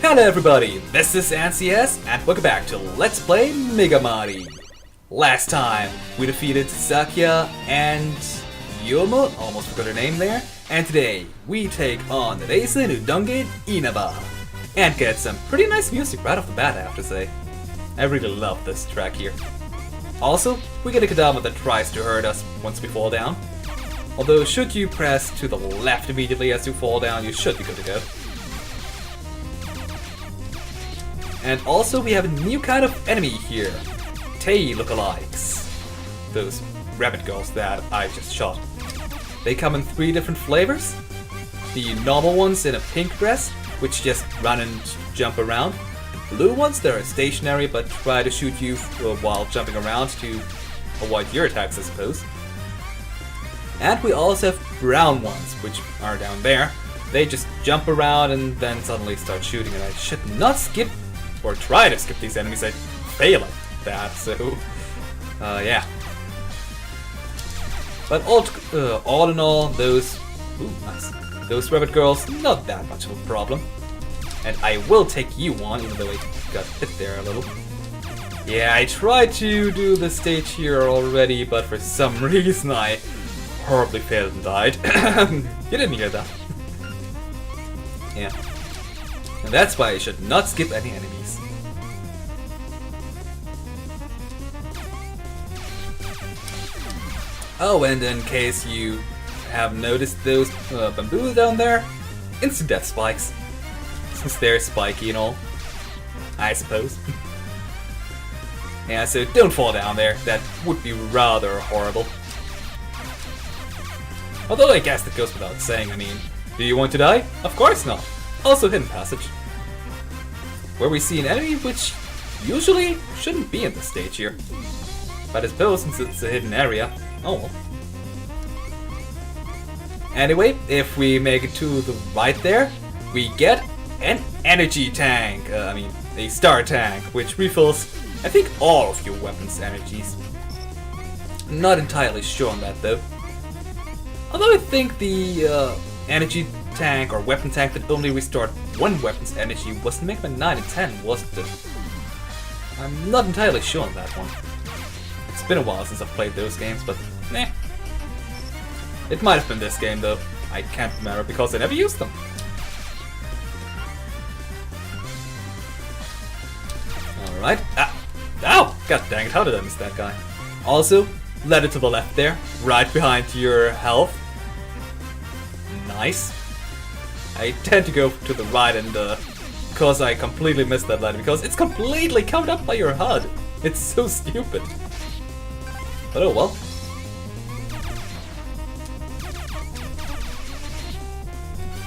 Hello everybody, this is NCS and welcome back to Let's Play MegaMari. Last time we defeated Sakya and Yomo, almost forgot her name there, and today we take on Reise no Dongin Inaba and get some pretty nice music right off the bat, I have to say. I really love this track here. Also, we get a Kadama that tries to hurt us once we fall down. Although should you press to the left immediately as you fall down, you should be good to go. And also we have a new kind of enemy here. Tei lookalikes. Those rabbit girls that I just shot. They come in 3 different flavors. The normal ones in a pink dress, which just run and jump around. The blue ones that are stationary but try to shoot you while jumping around to avoid your attacks, I suppose. And we also have brown ones, which are down there. They just jump around and then suddenly start shooting, and I should not skip or try to skip these enemies. I fail at that, so yeah. But all in all, those rabbit girls, not that much of a problem. And I will take you on, even though I got hit there a little. Yeah, I tried to do the stage here already, but for some reason I horribly failed and died. You didn't hear that. Yeah. And that's why I should not skip any enemies. Oh, and in case you have noticed those bamboo down there, instant death spikes. Since they're spiky and all, I suppose. Yeah, so don't fall down there, that would be rather horrible. Although I guess that goes without saying, I mean, do you want to die? Of course not. Also hidden passage. Where we see an enemy which usually shouldn't be in the stage here. But I suppose since it's a hidden area, oh well. Anyway, if we make it to the right there, we get an energy tank. A star tank, which refills, I think, all of your weapons' energies. Not entirely sure on that though. Although I think the energy tank or weapon tank that only restored one weapon's energy was in MegaMari 9 and 10, wasn't it? I'm not entirely sure on that one. It's been a while since I've played those games, but meh. It might have been this game though. I can't remember because I never used them. Alright. Ow! God dang it, how did I miss that guy? Also, ladder to the left there, right behind your health. Nice. I tend to go to the right and because I completely missed that ladder because it's completely covered up by your HUD. It's so stupid. But oh well.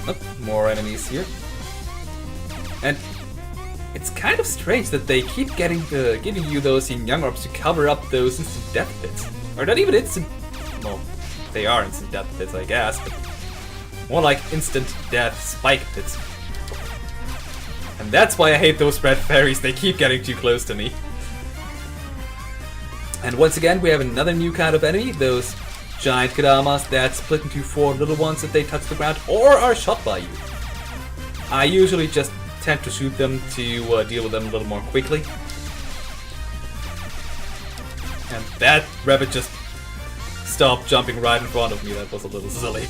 Oh, more enemies here. And it's kind of strange that they keep giving you those young orbs to cover up those instant death pits. Or not even instant... well, they are instant death pits, I guess, but more like instant death spike pits. And that's why I hate those red fairies, they keep getting too close to me. And once again, we have another new kind of enemy, those giant Kadamas that split into 4 little ones if they touch the ground or are shot by you. I usually just tend to shoot them to deal with them a little more quickly. And that rabbit just stopped jumping right in front of me, that was a little silly.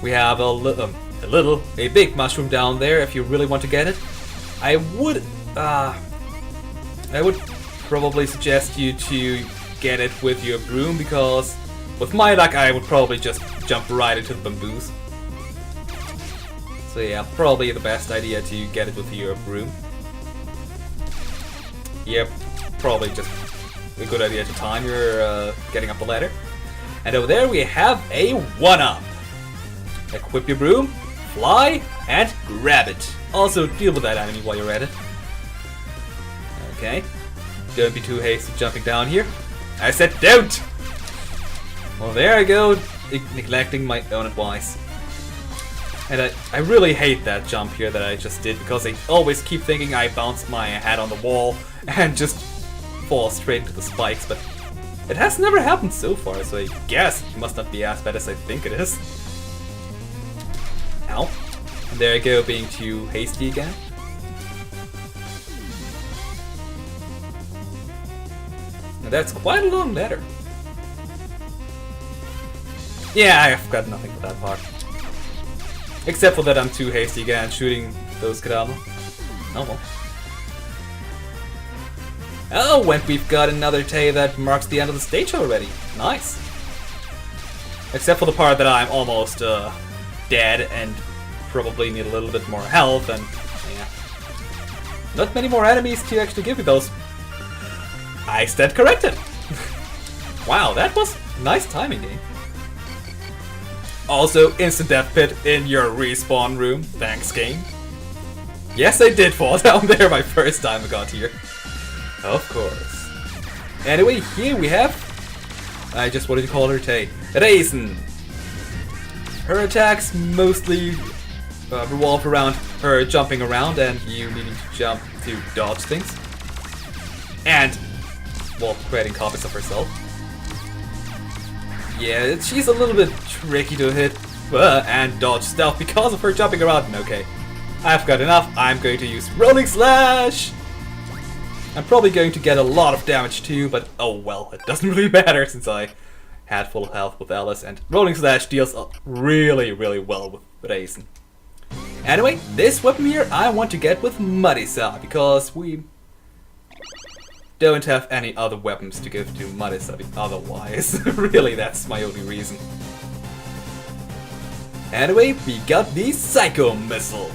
We have a big mushroom down there if you really want to get it. I would probably suggest you to get it with your broom because with my luck I would probably just jump right into the bamboos. So yeah, probably the best idea to get it with your broom. Yep, probably just a good idea to time your getting up the ladder. And over there we have a 1-up. Equip your broom, fly, and grab it. Also, deal with that enemy while you're at it. Okay. Don't be too hasty jumping down here. I said don't! Well, there I go, neglecting my own advice. And I really hate that jump here that I just did because I always keep thinking I bounce my head on the wall and just fall straight into the spikes, but it has never happened so far, so I guess it must not be as bad as I think it is. Ow. There I go, being too hasty again. Now that's quite a long letter. Yeah, I've got nothing for that part. Except for that I'm too hasty again, shooting those Kadama. Oh well. Oh, and we've got another Tay that marks the end of the stage already. Nice. Except for the part that I'm almost dead and probably need a little bit more health, and yeah. Not many more enemies to actually give me those. I stand corrected. Wow, that was nice timing, game. Also, instant death pit in your respawn room. Thanks, game. Yes, I did fall down there my first time I got here. Of course. Anyway, here we have... I just wanted to call her Tay. Raisin. Her attacks mostly revolve around her jumping around and you needing to jump to dodge things. And, well, creating copies of herself. Yeah, she's a little bit tricky to hit and dodge stealth because of her jumping around. Okay, I've got enough. I'm going to use Rolling Slash. I'm probably going to get a lot of damage too, but oh well, it doesn't really matter since I had full health with Alice, and Rolling Slash deals really well with Raisin. Anyway, this weapon here I want to get with Marisa, because we don't have any other weapons to give to Marisa otherwise. Really, that's my only reason. Anyway, we got the Psycho Missile.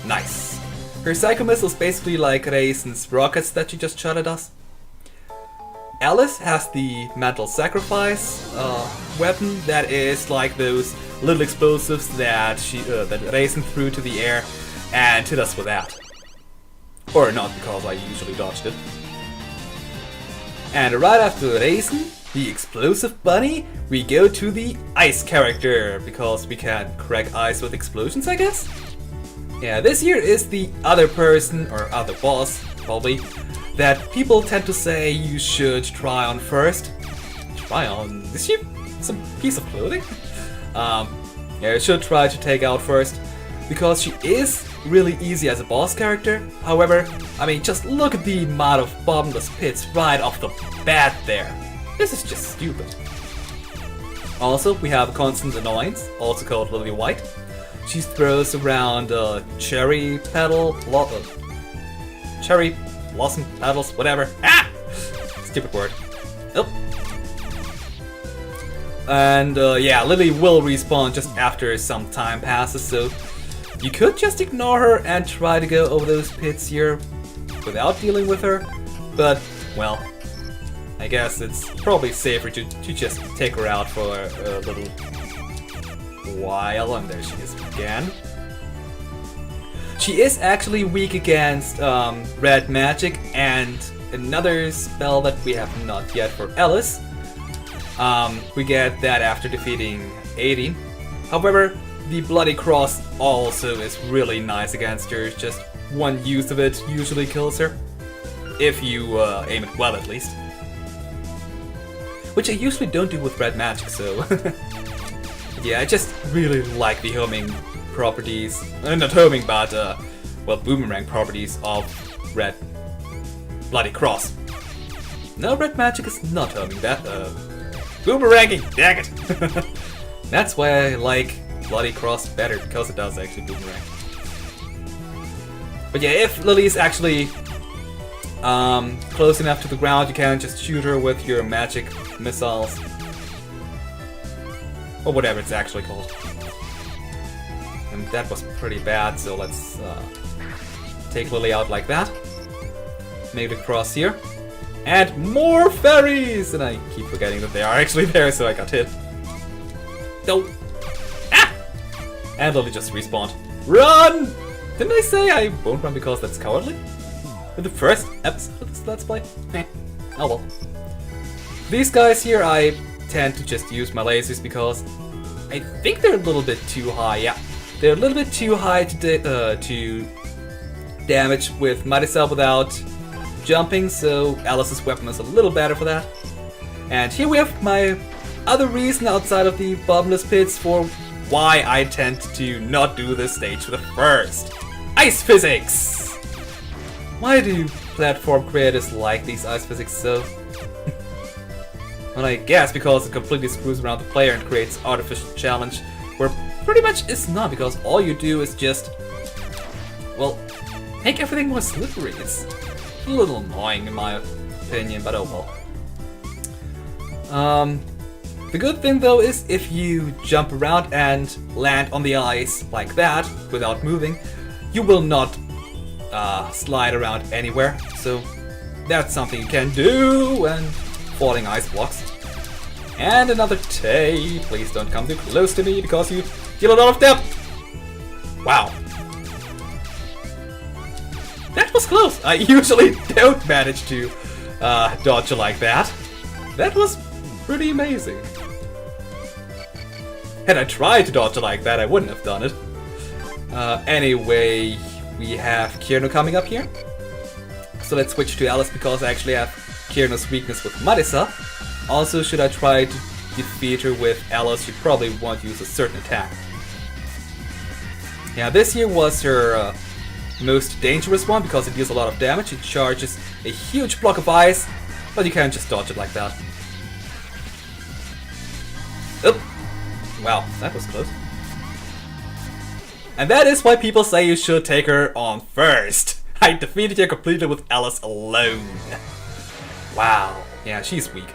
Nice. Her Psycho Missile is basically like Raisin's rockets that she just shot at us. Alice has the Mental Sacrifice weapon that is like those little explosives that that Raisin threw to the air and hit us with that. Or not, because I usually dodged it. And right after Raisin, the Explosive Bunny, we go to the Ice character, because we can crack ice with explosions, I guess? Yeah, this here is the other person, or other boss, probably, that people tend to say you should try on first. Try on? Is she some piece of clothing? Yeah, you should try to take out first, because she is really easy as a boss character. However, I mean, just look at the amount of bottomless pits right off the bat there. This is just stupid. Also, we have Constant Annoyance, also called Lily White. She throws around cherry cherry blossom petals, whatever. Ah! Stupid word. Oh. And yeah, Lily will respawn just after some time passes, so you could just ignore her and try to go over those pits here without dealing with her, but, well, I guess it's probably safer to just take her out for a little while, and there she is again. She is actually weak against red magic and another spell that we have not yet for Alice. We get that after defeating 18. However, the Bloody Cross also is really nice against her. Just one use of it usually kills her, if you aim it well at least. Which I usually don't do with red magic, so... Yeah, I just really like the homing properties, not homing, but, well, boomerang properties of red Bloody Cross. No, red magic is not homing that, boomeranging, dang it! That's why I like Bloody Cross better, because it does actually boomerang. But yeah, if Lily is actually close enough to the ground, you can just shoot her with your magic missiles. Or whatever it's actually called. And that was pretty bad, so let's take Lily out like that. Make the cross here. And more fairies! And I keep forgetting that they are actually there, so I got hit. No! Ah! And Lily just respawned. Run! Didn't I say I won't run because that's cowardly? In the first episode of this Let's Play? Oh well. These guys here, I tend to just use my lasers because I think they're a little bit too high. Yeah, they're a little bit too high to damage with Marisa without jumping, so Alice's weapon is a little better for that. And here we have my other reason outside of the bottomless pits for why I tend to not do this stage with the first. Ice physics! Why do platform creators like these ice physics so? Well, I guess because it completely screws around the player and creates artificial challenge where pretty much is not, because all you do is just, well, make everything more slippery. It's a little annoying in my opinion, but oh well. The good thing though is if you jump around and land on the ice like that without moving, you will not slide around anywhere. So that's something you can do when falling ice blocks. And another Tay. Please don't come too close to me because you deal a lot of depth. Wow. That was close. I usually don't manage to dodge like that. That was pretty amazing. Had I tried to dodge like that, I wouldn't have done it. Anyway, we have Kirno coming up here. So let's switch to Alice because I actually have Kirno's weakness with Marisa. Also, should I try to defeat her with Alice, you probably want to use a certain attack. Yeah, this here was her most dangerous one because it deals a lot of damage. It charges a huge block of ice, but you can't just dodge it like that. Oh! Wow, that was close. And that is why people say you should take her on first. I defeated her completely with Alice alone. Wow. Yeah, she's weak.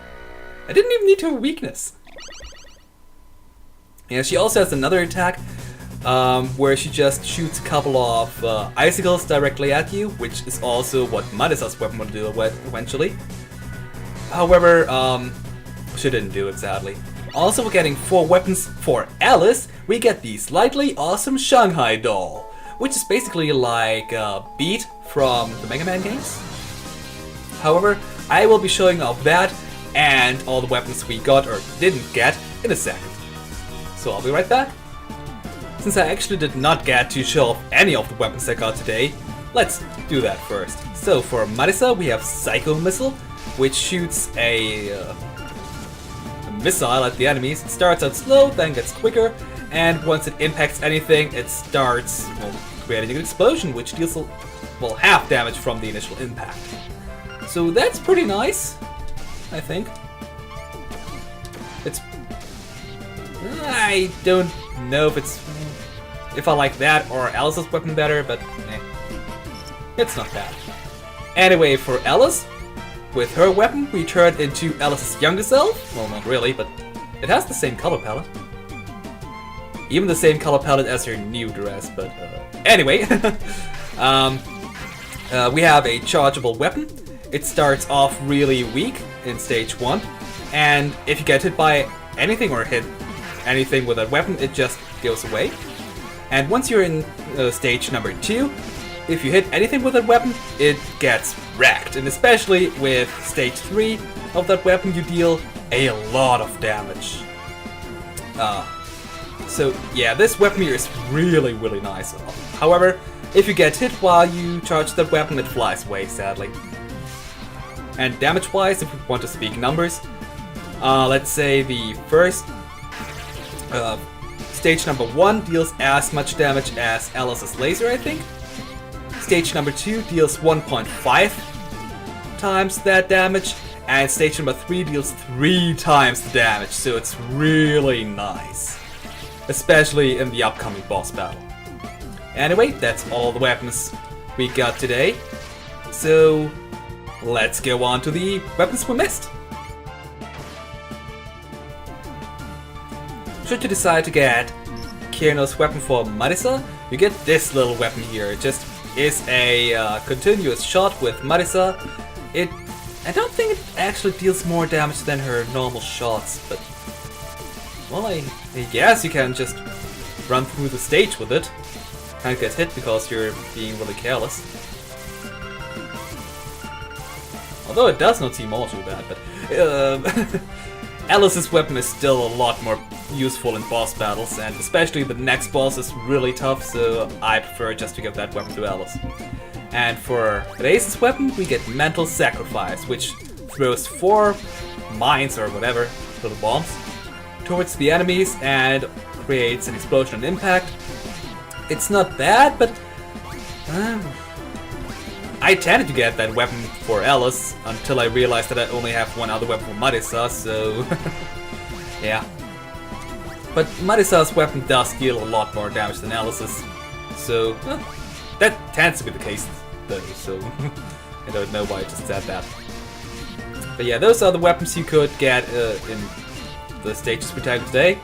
I didn't even need her weakness. Yeah, she also has another attack where she just shoots a couple of icicles directly at you, which is also what Marisa's weapon will do eventually. However, she didn't do it, sadly. Also, we're getting 4 weapons for Alice. We get the slightly awesome Shanghai doll, which is basically like Beat from the Mega Man games. However, I will be showing off that and all the weapons we got or didn't get in a second. So I'll be right back. Since I actually did not get to show off any of the weapons I got today, let's do that first. So for Marisa, we have Psycho Missile, which shoots a missile at the enemies. It starts out slow, then gets quicker, and once it impacts anything, it starts, well, creating an explosion, which deals, well, half damage from the initial impact. So that's pretty nice, I think. It's... I don't know if I like that or Alice's weapon better, but it's not bad. Anyway, for Alice, with her weapon, we turn into Alice's younger self. Well, not really, but it has the same color palette. Even the same color palette as her new dress, but anyway. We have a chargeable weapon. It starts off really weak in stage 1, and if you get hit by anything or hit anything with that weapon, it just goes away. And once you're in stage number 2, if you hit anything with that weapon, it gets wrecked. And especially with stage 3 of that weapon, you deal a lot of damage. So yeah, this weapon here is really, really nice. However, if you get hit while you charge that weapon, it flies away, sadly. And damage-wise, if we want to speak numbers, let's say the first stage number 1 deals as much damage as Alice's laser, I think. Stage number 2 deals 1.5 times that damage, and stage number 3 deals 3 times the damage, so it's really nice. Especially in the upcoming boss battle. Anyway, that's all the weapons we got today. So, let's go on to the weapons we missed. Should you decide to get Kirno's weapon for Marisa, you get this little weapon here. It just is a continuous shot with Marisa. I don't think it actually deals more damage than her normal shots, but well, I guess you can just run through the stage with it. Can't get hit because you're being really careless. Although it does not seem all too bad, but Alice's weapon is still a lot more useful in boss battles, and especially the next boss is really tough, so I prefer just to give that weapon to Alice. And for Reis's weapon, we get Mental Sacrifice, which throws 4 mines or whatever, little bombs, towards the enemies, and creates an explosion and impact. It's not bad, but I tended to get that weapon for Alice until I realized that I only have one other weapon for Marisa, so yeah. But Marisa's weapon does deal a lot more damage than Alice's, so that tends to be the case though, so I don't know why I just said that. But yeah, those are the weapons you could get in the stages we tackled today.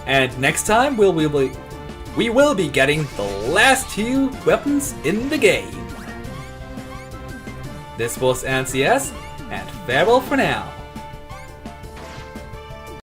And next time we will be getting the last 2 weapons in the game. This was NCS, and farewell for now.